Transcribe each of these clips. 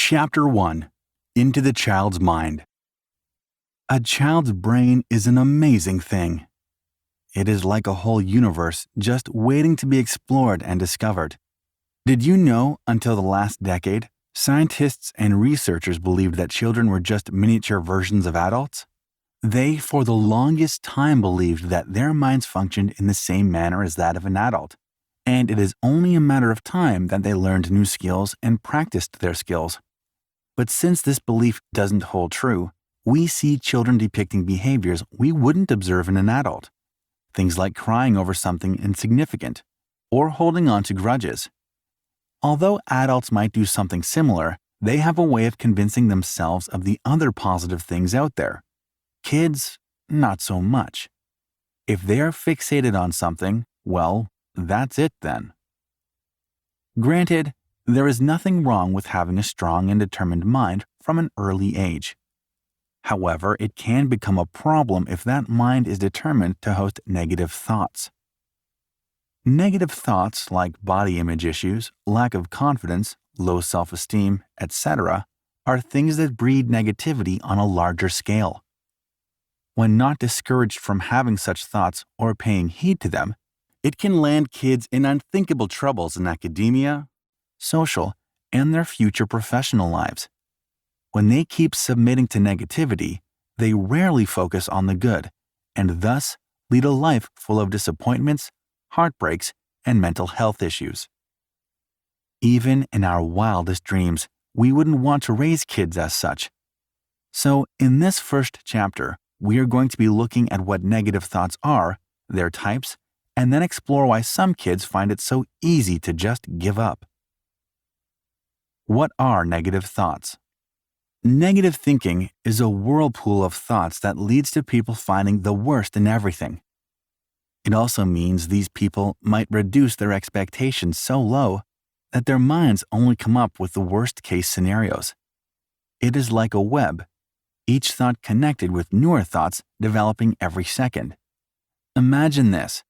Chapter 1. Into the Child's Mind. A child's brain is an amazing thing. It is like a whole universe just waiting to be explored and discovered. Did you know, until the last decade, scientists and researchers believed that children were just miniature versions of adults? They, for the longest time, believed that their minds functioned in the same manner as that of an adult, and it is only a matter of time that they learned new skills and practiced their skills. But since this belief doesn't hold true, we see children depicting behaviors we wouldn't observe in an adult. Things like crying over something insignificant, or holding on to grudges. Although adults might do something similar, they have a way of convincing themselves of the other positive things out there. Kids, not so much. If they are fixated on something, well, that's it then. Granted, there is nothing wrong with having a strong and determined mind from an early age. However, it can become a problem if that mind is determined to host negative thoughts. Negative thoughts like body image issues, lack of confidence, low self-esteem, etc., are things that breed negativity on a larger scale. When not discouraged from having such thoughts or paying heed to them, it can land kids in unthinkable troubles in academia, social, and their future professional lives. When they keep submitting to negativity, they rarely focus on the good, and thus lead a life full of disappointments, heartbreaks, and mental health issues. Even in our wildest dreams, we wouldn't want to raise kids as such. So, in this first chapter, we are going to be looking at what negative thoughts are, their types, and then explore why some kids find it so easy to just give up. What are negative thoughts? Negative thinking is a whirlpool of thoughts that leads to people finding the worst in everything. It also means these people might reduce their expectations so low that their minds only come up with the worst-case scenarios. It is like a web, each thought connected with newer thoughts developing every second. Imagine this.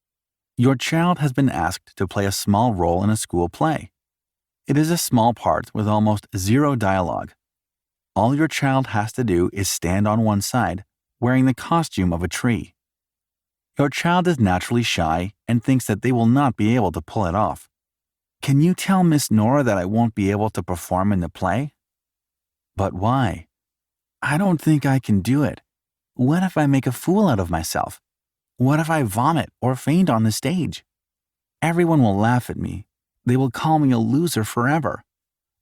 Your child has been asked to play a small role in a school play. It is a small part with almost zero dialogue. All your child has to do is stand on one side, wearing the costume of a tree. Your child is naturally shy and thinks that they will not be able to pull it off. Can you tell Miss Nora that I won't be able to perform in the play? But why? I don't think I can do it. What if I make a fool out of myself? What if I vomit or faint on the stage? Everyone will laugh at me. They will call me a loser forever.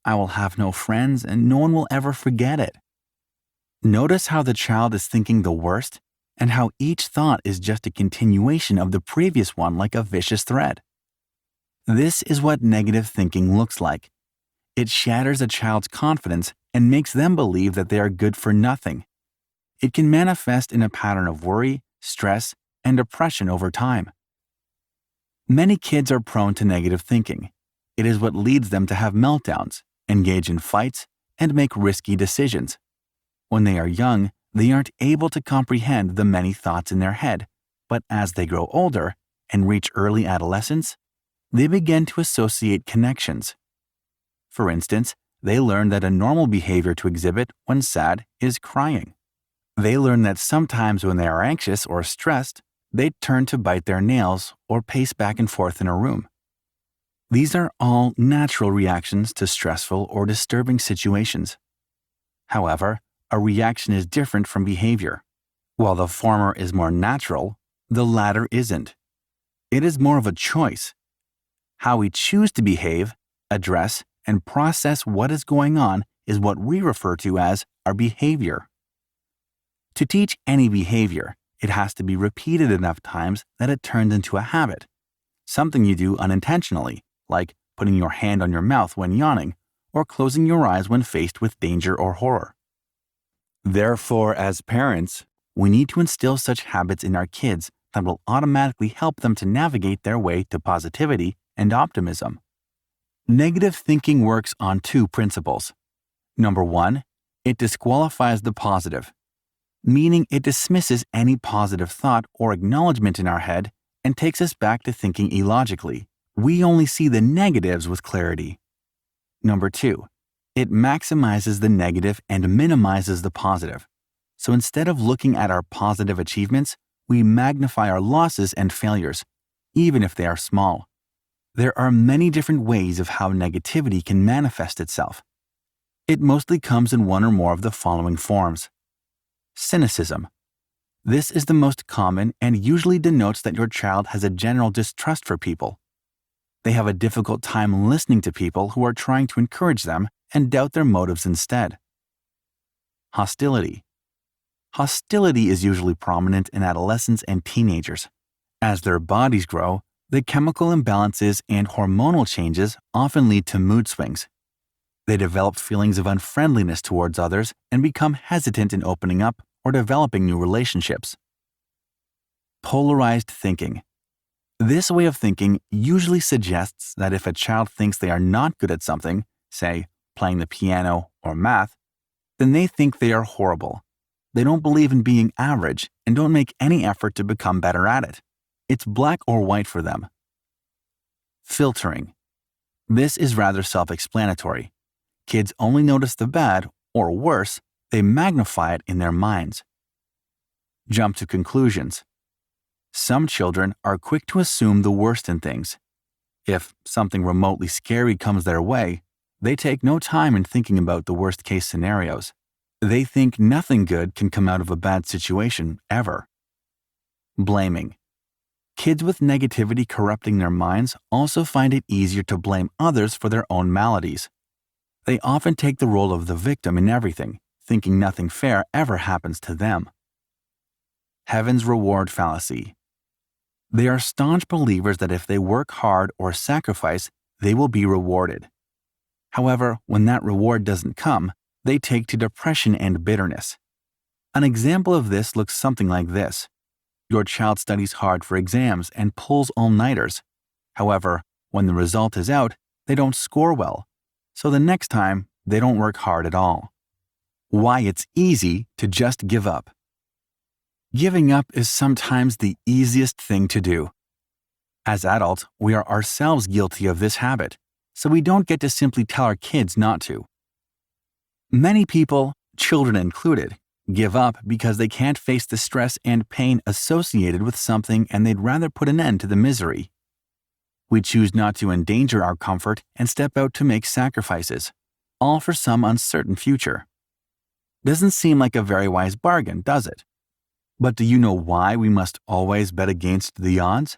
I will have no friends and no one will ever forget it. Notice how the child is thinking the worst and how each thought is just a continuation of the previous one like a vicious thread. This is what negative thinking looks like. It shatters a child's confidence and makes them believe that they are good for nothing. It can manifest in a pattern of worry, stress, and depression over time. Many kids are prone to negative thinking. It is what leads them to have meltdowns, engage in fights, and make risky decisions. When they are young, they aren't able to comprehend the many thoughts in their head, but as they grow older and reach early adolescence, they begin to associate connections. For instance, they learn that a normal behavior to exhibit when sad is crying. They learn that sometimes when they are anxious or stressed, they turn to bite their nails or pace back and forth in a room. These are all natural reactions to stressful or disturbing situations. However, a reaction is different from behavior. While the former is more natural, the latter isn't. It is more of a choice. How we choose to behave, address, and process what is going on is what we refer to as our behavior. To teach any behavior, it has to be repeated enough times that it turns into a habit, something you do unintentionally, like putting your hand on your mouth when yawning or closing your eyes when faced with danger or horror. Therefore, as parents, we need to instill such habits in our kids that will automatically help them to navigate their way to positivity and optimism. Negative thinking works on two principles. Number one, it disqualifies the positive, meaning it dismisses any positive thought or acknowledgement in our head and takes us back to thinking illogically. We only see the negatives with clarity. Number two, It maximizes the negative and minimizes the positive. So instead of looking at our positive achievements, we magnify our losses and failures, even if they are small. There are many different ways of how negativity can manifest itself. It mostly comes in one or more of the following forms. Cynicism. This is the most common and usually denotes that your child has a general distrust for people. They have a difficult time listening to people who are trying to encourage them and doubt their motives instead. Hostility. Hostility is usually prominent in adolescents and teenagers. As their bodies grow, the chemical imbalances and hormonal changes often lead to mood swings. They develop feelings of unfriendliness towards others and become hesitant in opening up or developing new relationships. Polarized thinking. This way of thinking usually suggests that if a child thinks they are not good at something, say, playing the piano or math, then they think they are horrible. They don't believe in being average and don't make any effort to become better at it. It's black or white for them. Filtering. This is rather self-explanatory. Kids only notice the bad, or worse, they magnify it in their minds. Jump to conclusions. Some children are quick to assume the worst in things. If something remotely scary comes their way, they take no time in thinking about the worst-case scenarios. They think nothing good can come out of a bad situation, ever. Blaming. Kids with negativity corrupting their minds also find it easier to blame others for their own maladies. They often take the role of the victim in everything, thinking nothing fair ever happens to them. Heaven's reward fallacy. They are staunch believers that if they work hard or sacrifice, they will be rewarded. However, when that reward doesn't come, they take to depression and bitterness. An example of this looks something like this. Your child studies hard for exams and pulls all-nighters. However, when the result is out, they don't score well. So the next time, they don't work hard at all. Why it's easy to just give up. Giving up is sometimes the easiest thing to do. As adults, we are ourselves guilty of this habit, so we don't get to simply tell our kids not to. Many people, children included, give up because they can't face the stress and pain associated with something and they'd rather put an end to the misery. We choose not to endanger our comfort and step out to make sacrifices, all for some uncertain future. Doesn't seem like a very wise bargain, does it? But do you know why we must always bet against the odds?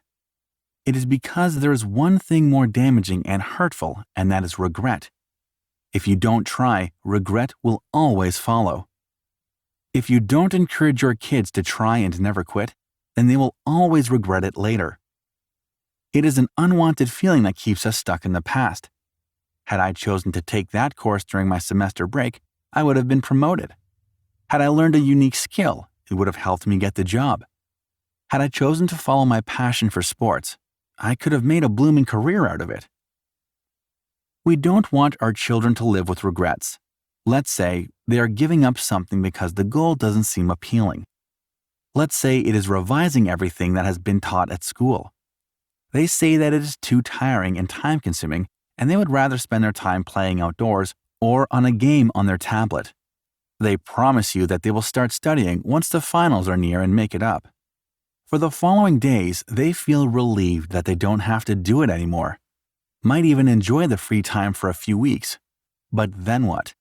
It is because there is one thing more damaging and hurtful, and that is regret. If you don't try, regret will always follow. If you don't encourage your kids to try and never quit, then they will always regret it later. It is an unwanted feeling that keeps us stuck in the past. Had I chosen to take that course during my semester break, I would have been promoted. Had I learned a unique skill, it would have helped me get the job. Had I chosen to follow my passion for sports, I could have made a blooming career out of it. We don't want our children to live with regrets. Let's say they are giving up something because the goal doesn't seem appealing. Let's say it is revising everything that has been taught at school. They say that it is too tiring and time-consuming, and they would rather spend their time playing outdoors or on a game on their tablet. They promise you that they will start studying once the finals are near and make it up. For the following days, they feel relieved that they don't have to do it anymore. Might even enjoy the free time for a few weeks. But then what?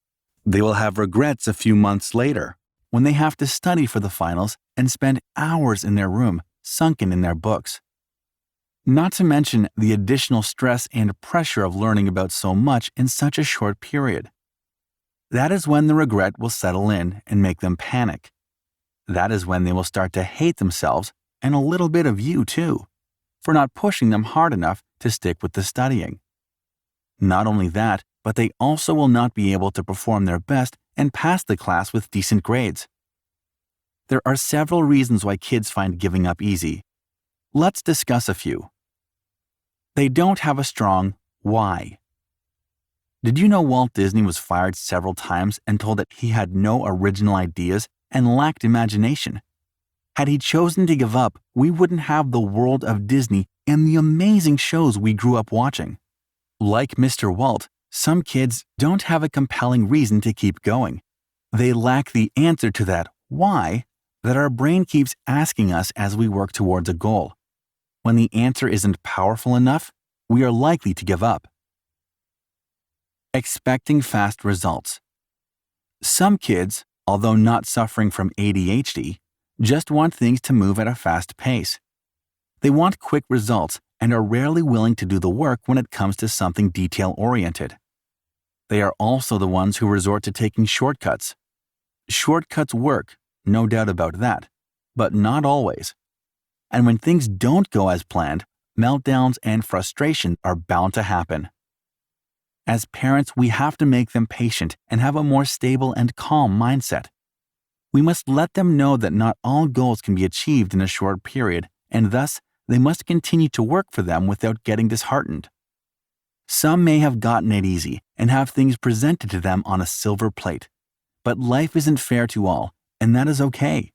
They will have regrets a few months later, when they have to study for the finals and spend hours in their room, sunken in their books. Not to mention the additional stress and pressure of learning about so much in such a short period. That is when the regret will settle in and make them panic. That is when they will start to hate themselves and a little bit of you too, for not pushing them hard enough to stick with the studying. Not only that, but they also will not be able to perform their best and pass the class with decent grades. There are several reasons why kids find giving up easy. Let's discuss a few. They don't have a strong why. Did you know Walt Disney was fired several times and told that he had no original ideas and lacked imagination? Had he chosen to give up, we wouldn't have the world of Disney and the amazing shows we grew up watching. Like Mr. Walt, Some kids don't have a compelling reason to keep going. They lack the answer to that why that our brain keeps asking us as we work towards a goal. When the answer isn't powerful enough, we are likely to give up. Expecting fast results. Some kids, although not suffering from ADHD, just want things to move at a fast pace. They want quick results and are rarely willing to do the work when it comes to something detail-oriented. They are also the ones who resort to taking shortcuts. Shortcuts work, no doubt about that, but not always. And when things don't go as planned, meltdowns and frustration are bound to happen. As parents, we have to make them patient and have a more stable and calm mindset. We must let them know that not all goals can be achieved in a short period, and thus they must continue to work for them without getting disheartened. Some may have gotten it easy and have things presented to them on a silver plate, but life isn't fair to all, and that is okay.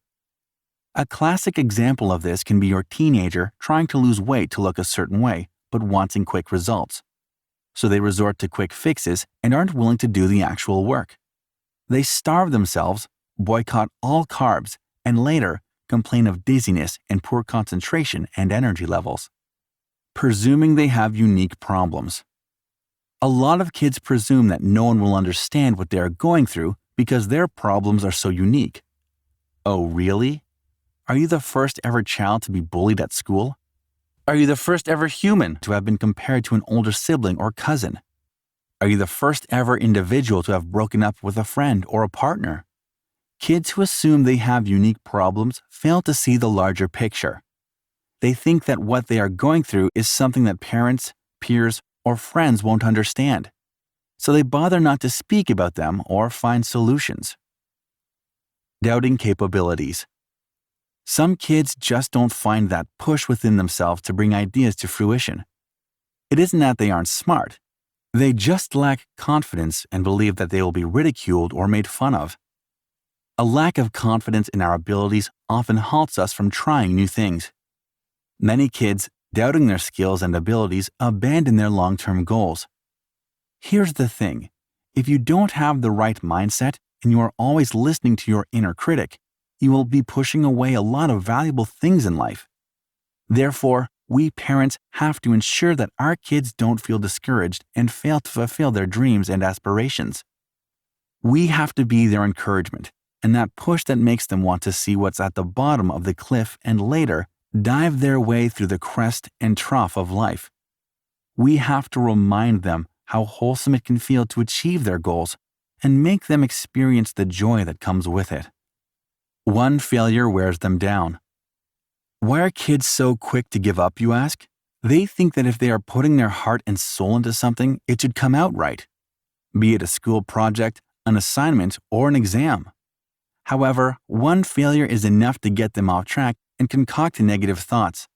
A classic example of this can be your teenager trying to lose weight to look a certain way, but wanting quick results. So they resort to quick fixes and aren't willing to do the actual work. They starve themselves, boycott all carbs, and later complain of dizziness and poor concentration and energy levels. Presuming they have unique problems. A lot of kids presume that no one will understand what they are going through because their problems are so unique. Oh, really? Are you the first ever child to be bullied at school? Are you the first ever human to have been compared to an older sibling or cousin? Are you the first ever individual to have broken up with a friend or a partner? Kids who assume they have unique problems fail to see the larger picture. They think that what they are going through is something that parents, peers, or friends won't understand, so they bother not to speak about them or find solutions. Doubting capabilities. Some kids just don't find that push within themselves to bring ideas to fruition. It isn't that they aren't smart. They just lack confidence and believe that they will be ridiculed or made fun of. A lack of confidence in our abilities often halts us from trying new things. Many kids, doubting their skills and abilities, abandon their long-term goals. Here's the thing. If you don't have the right mindset and you are always listening to your inner critic, you will be pushing away a lot of valuable things in life. Therefore, we parents have to ensure that our kids don't feel discouraged and fail to fulfill their dreams and aspirations. We have to be their encouragement, and that push that makes them want to see what's at the bottom of the cliff and later dive their way through the crest and trough of life. We have to remind them how wholesome it can feel to achieve their goals and make them experience the joy that comes with it. One failure wears them down. Why are kids so quick to give up, you ask? They think that if they are putting their heart and soul into something, it should come out right, be it a school project, an assignment, or an exam. However, one failure is enough to get them off track and concoct negative thoughts.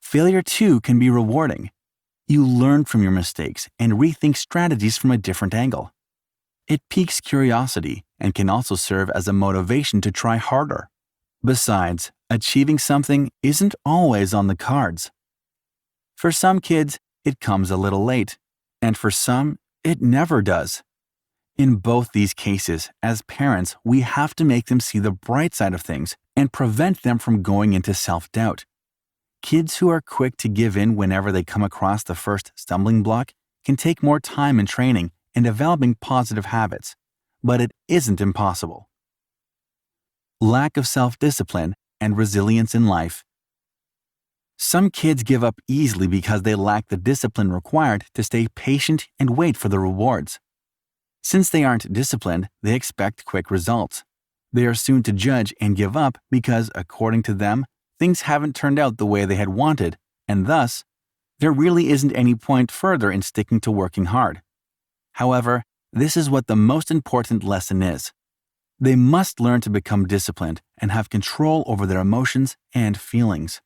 Failure, too, can be rewarding. You learn from your mistakes and rethink strategies from a different angle. It piques curiosity and can also serve as a motivation to try harder. Besides, achieving something isn't always on the cards. For some kids, it comes a little late, and for some, it never does. In both these cases, as parents, we have to make them see the bright side of things and prevent them from going into self-doubt. Kids who are quick to give in whenever they come across the first stumbling block can take more time in training and developing positive habits, but it isn't impossible. Lack of self-discipline and resilience in life. Some kids give up easily because they lack the discipline required to stay patient and wait for the rewards. Since they aren't disciplined, they expect quick results. They are soon to judge and give up because, according to them, things haven't turned out the way they had wanted, and thus, there really isn't any point further in sticking to working hard. However, this is what the most important lesson is. They must learn to become disciplined and have control over their emotions and feelings.